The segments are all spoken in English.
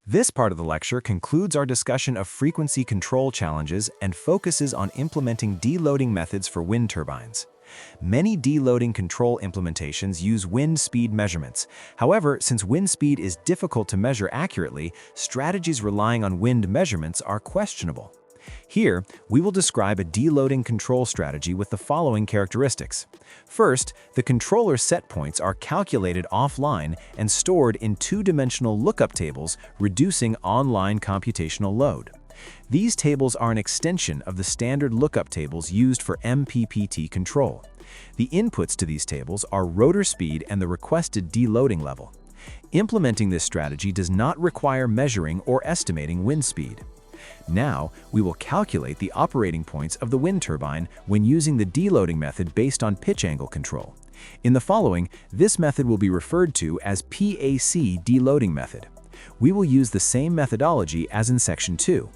This part of the lecture concludes our discussion of frequency control challenges and focuses on implementing deloading methods for wind turbines. Many deloading control implementations use wind speed measurements. However, since wind speed is difficult to measure accurately, strategies relying on wind measurements are questionable. Here, we will describe a deloading control strategy with the following characteristics. First, the controller set points are calculated offline and stored in two-dimensional lookup tables, reducing online computational load. These tables are an extension of the standard lookup tables used for MPPT control. The inputs to these tables are rotor speed and the requested deloading level. Implementing this strategy does not require measuring or estimating wind speed. Now, we will calculate the operating points of the wind turbine when using the deloading method based on pitch angle control. In the following, this method will be referred to as PAC deloading method. We will use the same methodology as in Section 2.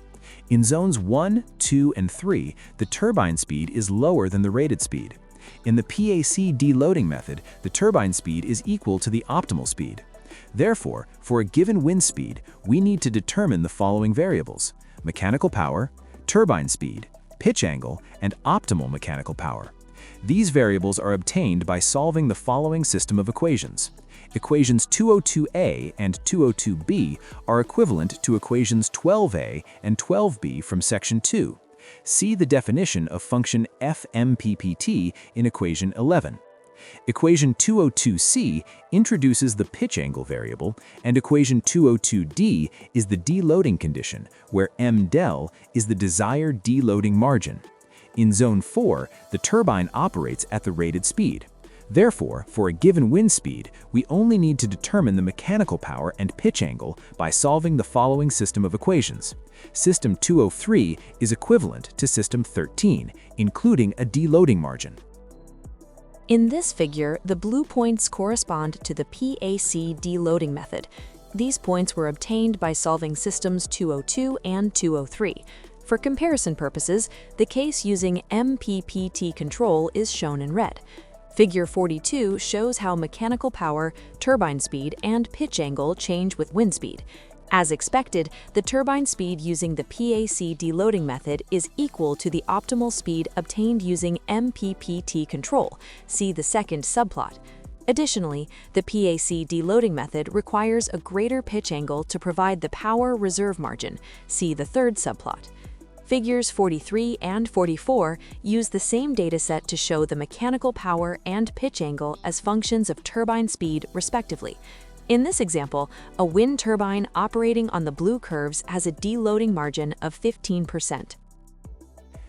In zones 1, 2, and 3, the turbine speed is lower than the rated speed. In the PAC deloading method, the turbine speed is equal to the optimal speed. Therefore, for a given wind speed, we need to determine the following variables: mechanical power, turbine speed, pitch angle, and optimal mechanical power. These variables are obtained by solving the following system of equations. Equations 202a and 202b are equivalent to equations 12a and 12b from Section 2. See the definition of function FMPPT in equation 11. Equation 202c introduces the pitch angle variable, and equation 202d is the deloading condition, where mdel is the desired deloading margin. In zone 4, the turbine operates at the rated speed. Therefore, for a given wind speed, we only need to determine the mechanical power and pitch angle by solving the following system of equations. System 203 is equivalent to System 13, including a deloading margin. In this figure, the blue points correspond to the PAC deloading method. These points were obtained by solving systems 202 and 203. For comparison purposes, the case using MPPT control is shown in red. Figure 42 shows how mechanical power, turbine speed, and pitch angle change with wind speed. As expected, the turbine speed using the PAC deloading method is equal to the optimal speed obtained using MPPT control. See the second subplot. Additionally, the PAC deloading method requires a greater pitch angle to provide the power reserve margin. See the third subplot. Figures 43 and 44 use the same dataset to show the mechanical power and pitch angle as functions of turbine speed, respectively. In this example, a wind turbine operating on the blue curves has a deloading margin of 15%.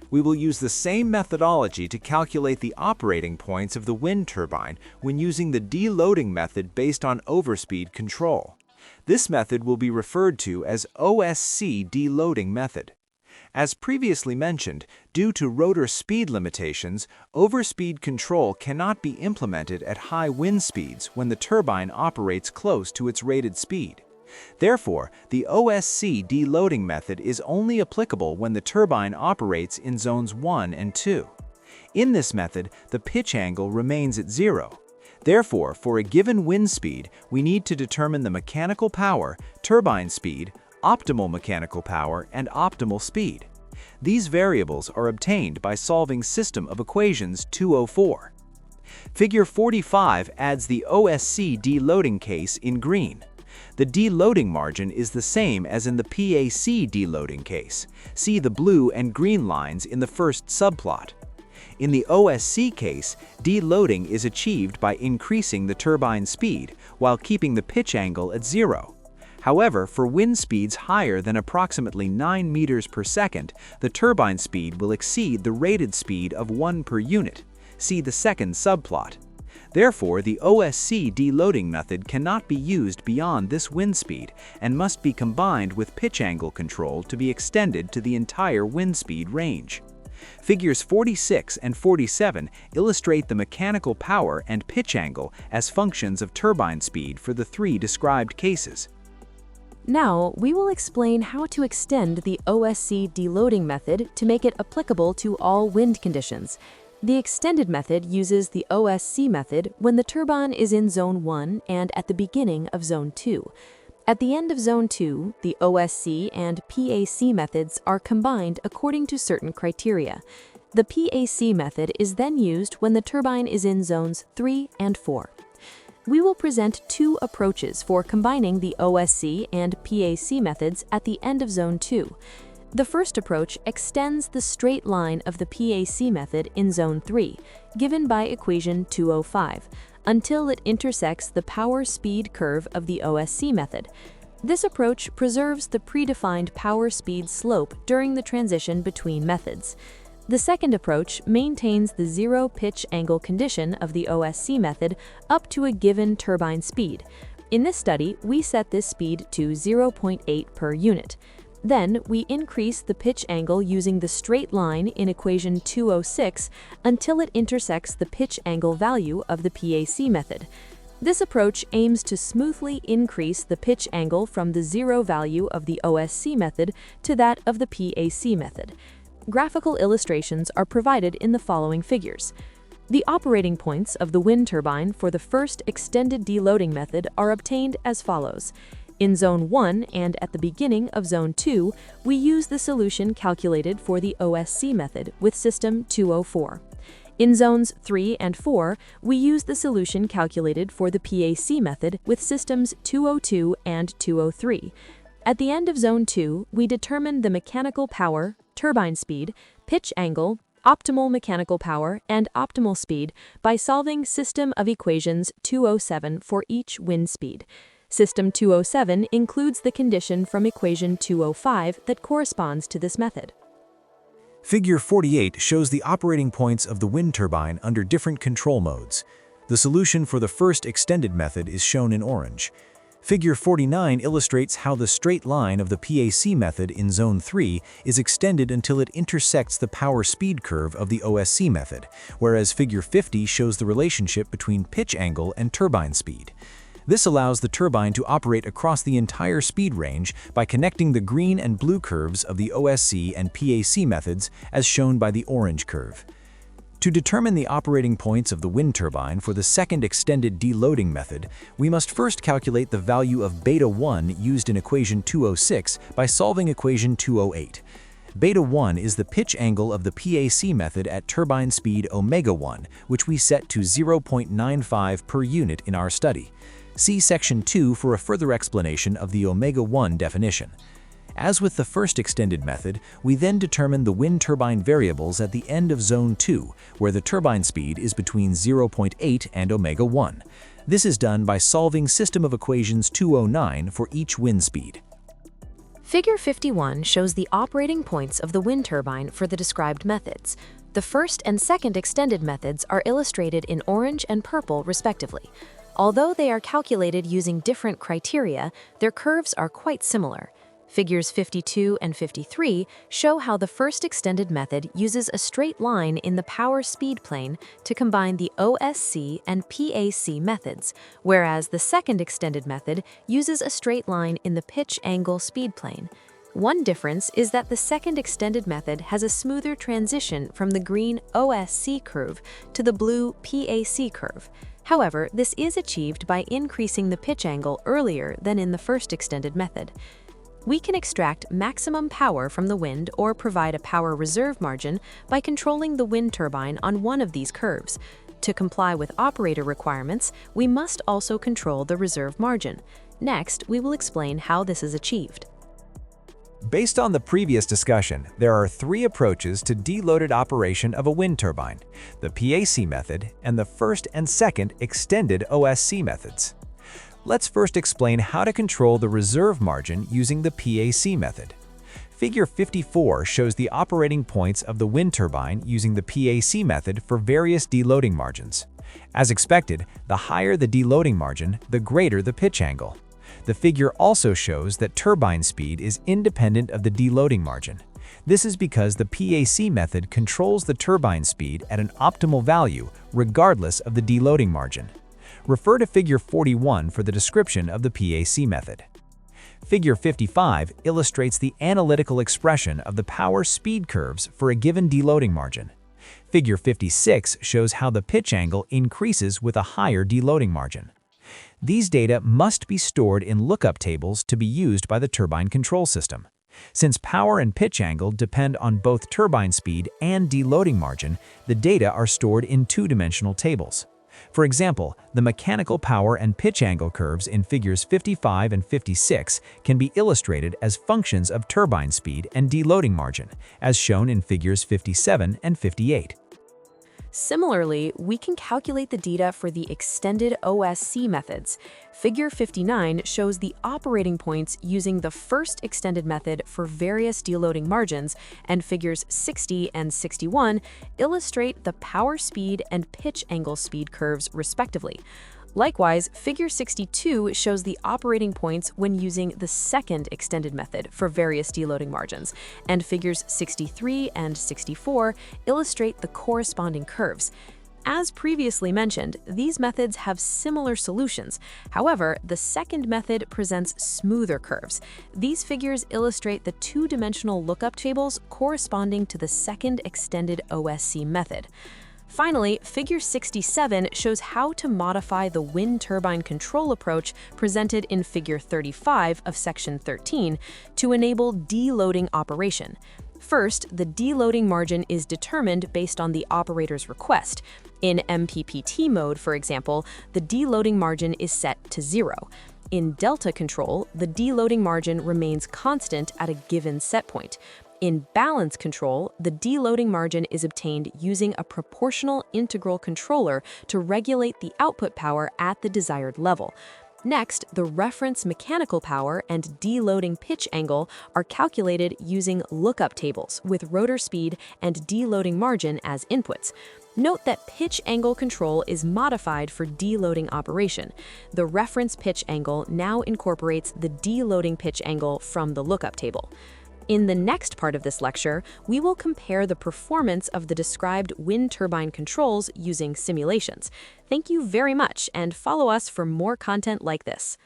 We will use the same methodology to calculate the operating points of the wind turbine when using the deloading method based on overspeed control. This method will be referred to as OSC deloading method. As previously mentioned, due to rotor speed limitations, overspeed control cannot be implemented at high wind speeds when the turbine operates close to its rated speed. Therefore, the OSC deloading method is only applicable when the turbine operates in zones 1 and 2. In this method, the pitch angle remains at 0. Therefore, for a given wind speed, we need to determine the mechanical power, turbine speed, optimal mechanical power, and optimal speed. These variables are obtained by solving system of equations 204. Figure 45 adds the OSC deloading case in green. The deloading margin is the same as in the PAC deloading case. See the blue and green lines in the first subplot. In the OSC case, deloading is achieved by increasing the turbine speed while keeping the pitch angle at 0. However, for wind speeds higher than approximately 9 meters per second, the turbine speed will exceed the rated speed of 1 per unit. See the second subplot. Therefore, the OSC deloading method cannot be used beyond this wind speed and must be combined with pitch angle control to be extended to the entire wind speed range. Figures 46 and 47 illustrate the mechanical power and pitch angle as functions of turbine speed for the three described cases. Now, we will explain how to extend the OSC deloading method to make it applicable to all wind conditions. The extended method uses the OSC method when the turbine is in Zone 1 and at the beginning of Zone 2. At the end of Zone 2, the OSC and PAC methods are combined according to certain criteria. The PAC method is then used when the turbine is in Zones 3 and 4. We will present two approaches for combining the OSC and PAC methods at the end of Zone 2. The first approach extends the straight line of the PAC method in Zone 3, given by equation 205, until it intersects the power-speed curve of the OSC method. This approach preserves the predefined power-speed slope during the transition between methods. The second approach maintains the zero pitch angle condition of the OSC method up to a given turbine speed. In this study, we set this speed to 0.8 per unit. Then, we increase the pitch angle using the straight line in equation 206 until it intersects the pitch angle value of the PAC method. This approach aims to smoothly increase the pitch angle from the zero value of the OSC method to that of the PAC method. Graphical illustrations are provided in the following figures. The operating points of the wind turbine for the first extended deloading method are obtained as follows. In Zone 1 and at the beginning of Zone 2, we use the solution calculated for the OSC method with System 204. In Zones 3 and 4, we use the solution calculated for the PAC method with Systems 202 and 203. At the end of Zone 2, we determine the mechanical power, turbine speed, pitch angle, optimal mechanical power, and optimal speed by solving system of equations 207 for each wind speed. System 207 includes the condition from equation 205 that corresponds to this method. Figure 48 shows the operating points of the wind turbine under different control modes. The solution for the first extended method is shown in orange. Figure 49 illustrates how the straight line of the PAC method in Zone 3 is extended until it intersects the power-speed curve of the OSC method, whereas Figure 50 shows the relationship between pitch angle and turbine speed. This allows the turbine to operate across the entire speed range by connecting the green and blue curves of the OSC and PAC methods as shown by the orange curve. To determine the operating points of the wind turbine for the second extended deloading method, we must first calculate the value of beta 1 used in equation 206 by solving equation 208. Beta 1 is the pitch angle of the PAC method at turbine speed omega 1, which we set to 0.95 per unit in our study. See section 2 for a further explanation of the omega 1 definition. As with the first extended method, we then determine the wind turbine variables at the end of Zone 2, where the turbine speed is between 0.8 and omega 1. This is done by solving system of equations 209 for each wind speed. Figure 51 shows the operating points of the wind turbine for the described methods. The first and second extended methods are illustrated in orange and purple respectively. Although they are calculated using different criteria, their curves are quite similar. Figures 52 and 53 show how the first extended method uses a straight line in the power-speed plane to combine the OSC and PAC methods, whereas the second extended method uses a straight line in the pitch-angle speed plane. One difference is that the second extended method has a smoother transition from the green OSC curve to the blue PAC curve. However, this is achieved by increasing the pitch angle earlier than in the first extended method. We can extract maximum power from the wind or provide a power reserve margin by controlling the wind turbine on one of these curves. To comply with operator requirements, we must also control the reserve margin. Next, we will explain how this is achieved. Based on the previous discussion, there are three approaches to deloaded operation of a wind turbine: the PAC method and the first and second extended OSC methods. Let's first explain how to control the reserve margin using the PAC method. Figure 54 shows the operating points of the wind turbine using the PAC method for various deloading margins. As expected, the higher the deloading margin, the greater the pitch angle. The figure also shows that turbine speed is independent of the deloading margin. This is because the PAC method controls the turbine speed at an optimal value regardless of the deloading margin. Refer to Figure 41 for the description of the PAC method. Figure 55 illustrates the analytical expression of the power-speed curves for a given deloading margin. Figure 56 shows how the pitch angle increases with a higher deloading margin. These data must be stored in lookup tables to be used by the turbine control system. Since power and pitch angle depend on both turbine speed and deloading margin, the data are stored in two-dimensional tables. For example, the mechanical power and pitch angle curves in figures 55 and 56 can be illustrated as functions of turbine speed and deloading margin, as shown in figures 57 and 58. Similarly, we can calculate the data for the extended OSC methods. Figure 59 shows the operating points using the first extended method for various deloading margins, and figures 60 and 61 illustrate the power speed and pitch angle speed curves respectively. Likewise, figure 62 shows the operating points when using the second extended method for various deloading margins, and figures 63 and 64 illustrate the corresponding curves. As previously mentioned, these methods have similar solutions. However, the second method presents smoother curves. These figures illustrate the two-dimensional lookup tables corresponding to the second extended OSC method. Finally, figure 67 shows how to modify the wind turbine control approach presented in figure 35 of section 13 to enable deloading operation. First, the deloading margin is determined based on the operator's request. In MPPT mode, for example, the deloading margin is set to 0. In delta control, the deloading margin remains constant at a given set point. In balance control, the deloading margin is obtained using a proportional integral controller to regulate the output power at the desired level. Next, the reference mechanical power and deloading pitch angle are calculated using lookup tables with rotor speed and deloading margin as inputs. Note that pitch angle control is modified for deloading operation. The reference pitch angle now incorporates the deloading pitch angle from the lookup table. In the next part of this lecture, we will compare the performance of the described wind turbine controls using simulations. Thank you very much, and follow us for more content like this.